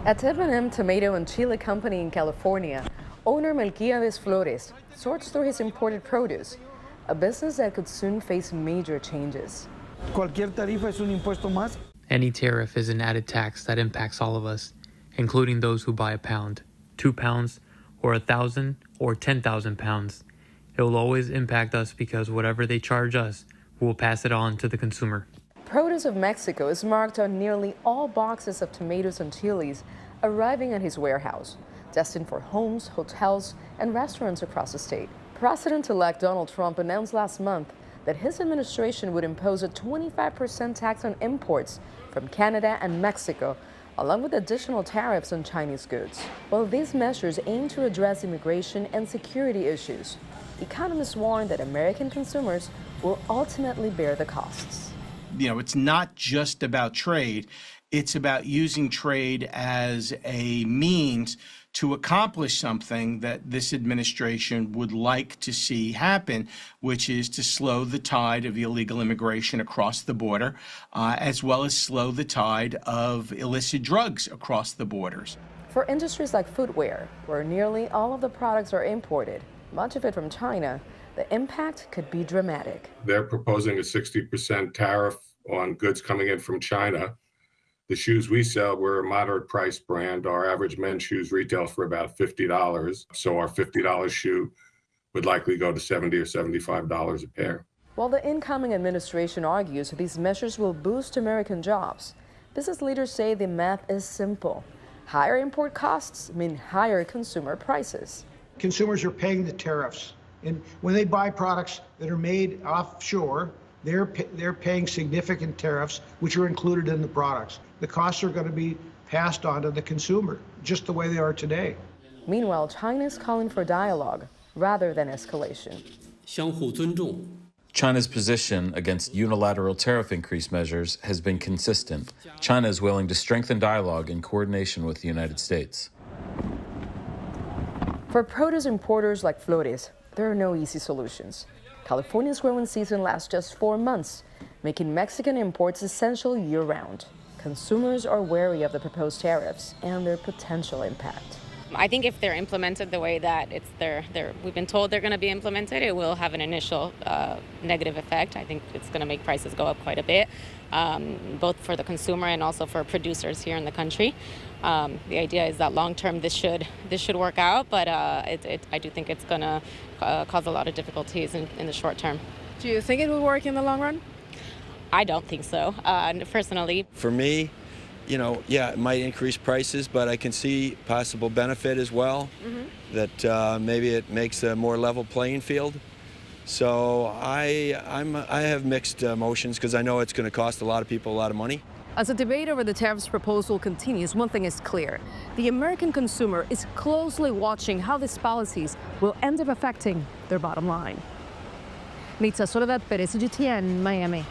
At M&M Tomato and Chile Company in California, owner Melquiades Flores sorts through his imported produce, a business that could soon face major changes. Cualquier tarifa es un impuesto más. Any tariff is an added tax that impacts all of us, including those who buy a pound, 2 pounds, or 1,000 or 10,000 pounds. It will always impact us because whatever they charge us, we'll pass it on to the consumer. Produce of Mexico is marked on nearly all boxes of tomatoes and chilies arriving at his warehouse, destined for homes, hotels, and restaurants across the state. President-elect Donald Trump announced last month that his administration would impose a 25% tax on imports from Canada and Mexico, along with additional tariffs on Chinese goods. While these measures aim to address immigration and security issues, economists warn that American consumers will ultimately bear the costs. You know, it's not just about trade. It's about using trade as a means to accomplish something that this administration would like to see happen, which is to slow the tide of illegal immigration across the border, as well as slow the tide of illicit drugs across the borders. For industries like footwear, where nearly all of the products are imported, much of it from China, the impact could be dramatic. They're proposing a 60% tariff on goods coming in from China. The shoes we sell, we're a moderate price brand. Our average men's shoes retail for about $50. So our $50 shoe would likely go to $70 or $75 a pair. While the incoming administration argues these measures will boost American jobs, business leaders say the math is simple. Higher import costs mean higher consumer prices. Consumers are paying the tariffs. And when they buy products that are made offshore, they're paying significant tariffs, which are included in the products. The costs are going to be passed on to the consumer, just the way they are today. Meanwhile, China is calling for dialogue rather than escalation. 相互尊重. China's position against unilateral tariff increase measures has been consistent. China is willing to strengthen dialogue in coordination with the United States. For produce importers like Flores, there are no easy solutions. California's growing season lasts just 4 months, making Mexican imports essential year-round. Consumers are wary of the proposed tariffs and their potential impact. I think if they're implemented the way that we've been told they're going to be implemented, it will have an initial negative effect. I think it's going to make prices go up quite a bit, both for the consumer and also for producers here in the country. The idea is that long-term this should work out, but I do think it's going to cause a lot of difficulties in the short term. Do you think it will work in the long run? I don't think so, personally. For me, you know, yeah, it might increase prices, but I can see possible benefit as well, that maybe it makes a more level playing field. So I have mixed emotions because I know it's going to cost a lot of people a lot of money. As the debate over the tariffs proposal continues, one thing is clear. The American consumer is closely watching how these policies will end up affecting their bottom line. Nitza Soledad Perez, GTN, Miami.